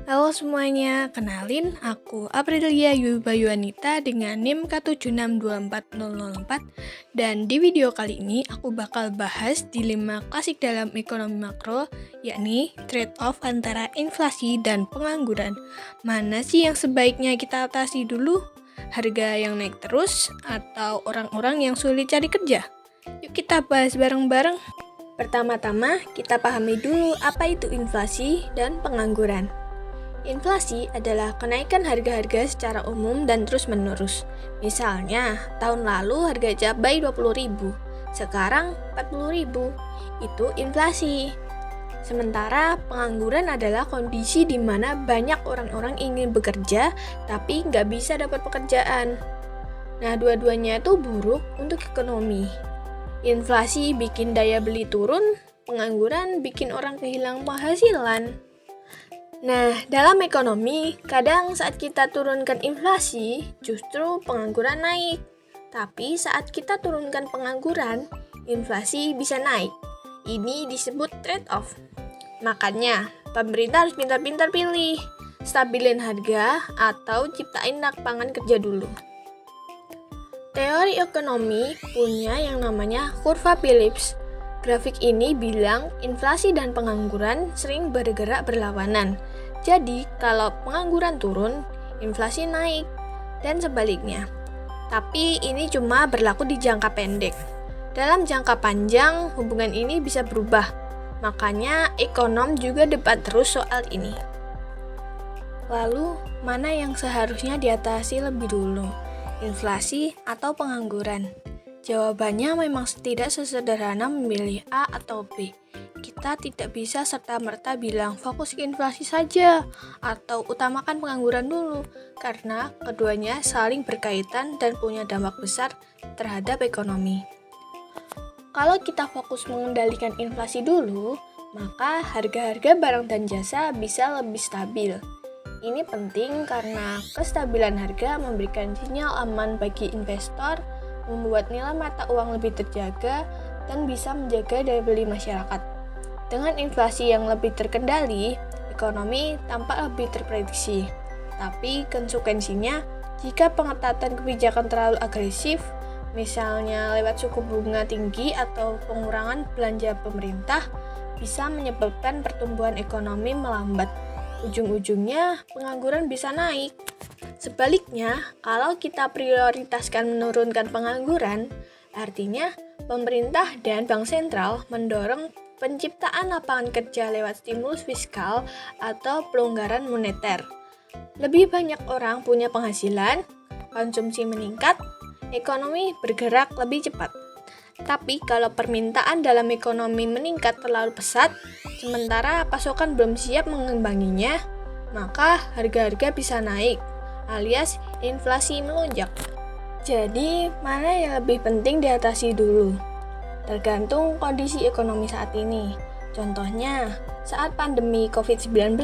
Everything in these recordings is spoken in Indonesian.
Halo semuanya, kenalin aku Aprilia Yubayuanita dengan NIM K76240004 dan di video kali ini aku bakal bahas dilema klasik dalam ekonomi makro, yakni trade-off antara inflasi dan pengangguran. Mana sih yang sebaiknya kita atasi dulu? Harga yang naik terus atau orang-orang yang sulit cari kerja? Yuk kita bahas bareng-bareng. Pertama-tama, kita pahami dulu apa itu inflasi dan pengangguran. Inflasi adalah kenaikan harga-harga secara umum dan terus-menerus. Misalnya, tahun lalu harga cabai 20.000, sekarang 40.000. Itu inflasi. Sementara pengangguran adalah kondisi di mana banyak orang-orang ingin bekerja tapi nggak bisa dapat pekerjaan. Nah, dua-duanya itu buruk untuk ekonomi. Inflasi bikin daya beli turun, pengangguran bikin orang kehilangan penghasilan. Nah, dalam ekonomi, kadang saat kita turunkan inflasi, justru pengangguran naik. Tapi saat kita turunkan pengangguran, inflasi bisa naik. Ini disebut trade-off. Makanya, pemerintah harus pintar-pintar pilih, stabilin harga atau ciptain lapangan kerja dulu. Teori ekonomi punya yang namanya kurva Phillips. Grafik ini bilang inflasi dan pengangguran sering bergerak berlawanan. Jadi, kalau pengangguran turun, inflasi naik, dan sebaliknya. Tapi ini cuma berlaku di jangka pendek. Dalam jangka panjang, hubungan ini bisa berubah. Makanya, ekonom juga debat terus soal ini. Lalu, mana yang seharusnya diatasi lebih dulu? Inflasi atau pengangguran? Jawabannya memang tidak sesederhana memilih A atau B. Kita tidak bisa serta-merta bilang fokus ke inflasi saja atau utamakan pengangguran dulu, karena keduanya saling berkaitan dan punya dampak besar terhadap ekonomi. Kalau kita fokus mengendalikan inflasi dulu, maka harga-harga barang dan jasa bisa lebih stabil. Ini penting karena kestabilan harga memberikan sinyal aman bagi investor, membuat nilai mata uang lebih terjaga, dan bisa menjaga daya beli masyarakat. Dengan inflasi yang lebih terkendali, ekonomi tampak lebih terprediksi. Tapi konsekuensinya, jika pengetatan kebijakan terlalu agresif, misalnya lewat suku bunga tinggi atau pengurangan belanja pemerintah, bisa menyebabkan pertumbuhan ekonomi melambat. Ujung-ujungnya, pengangguran bisa naik. Sebaliknya, kalau kita prioritaskan menurunkan pengangguran, artinya pemerintah dan bank sentral mendorong penciptaan lapangan kerja lewat stimulus fiskal atau pelonggaran moneter. Lebih banyak orang punya penghasilan, konsumsi meningkat, ekonomi bergerak lebih cepat. Tapi kalau permintaan dalam ekonomi meningkat terlalu pesat, sementara pasokan belum siap mengimbanginya, maka harga-harga bisa naik, alias inflasi melonjak. Jadi, mana yang lebih penting diatasi dulu? Tergantung kondisi ekonomi saat ini. Contohnya, saat pandemi COVID-19,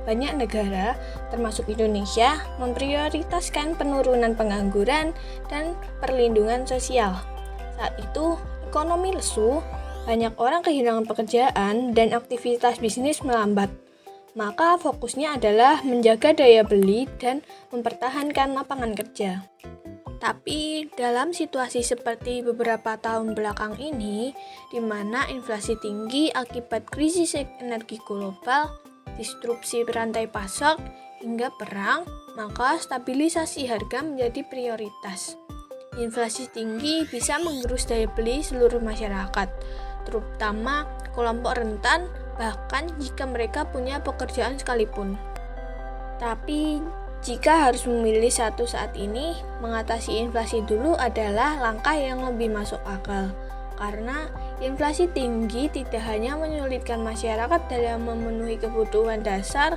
banyak negara, termasuk Indonesia, memprioritaskan penurunan pengangguran dan perlindungan sosial. Saat itu, ekonomi lesu, banyak orang kehilangan pekerjaan dan aktivitas bisnis melambat. Maka fokusnya adalah menjaga daya beli dan mempertahankan lapangan kerja. Tapi dalam situasi seperti beberapa tahun belakang ini, di mana inflasi tinggi akibat krisis energi global, disrupsi rantai pasok, hingga perang, maka stabilisasi harga menjadi prioritas. Inflasi tinggi bisa menggerus daya beli seluruh masyarakat, terutama kelompok rentan, bahkan jika mereka punya pekerjaan sekalipun. Tapi, jika harus memilih satu saat ini, mengatasi inflasi dulu adalah langkah yang lebih masuk akal. Karena inflasi tinggi tidak hanya menyulitkan masyarakat dalam memenuhi kebutuhan dasar,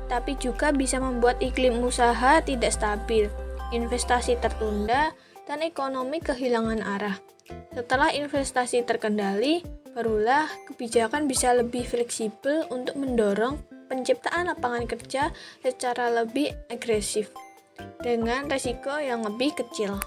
tapi juga bisa membuat iklim usaha tidak stabil, investasi tertunda, dan ekonomi kehilangan arah. Setelah investasi terkendali, barulah kebijakan bisa lebih fleksibel untuk mendorong penciptaan lapangan kerja secara lebih agresif, dengan resiko yang lebih kecil.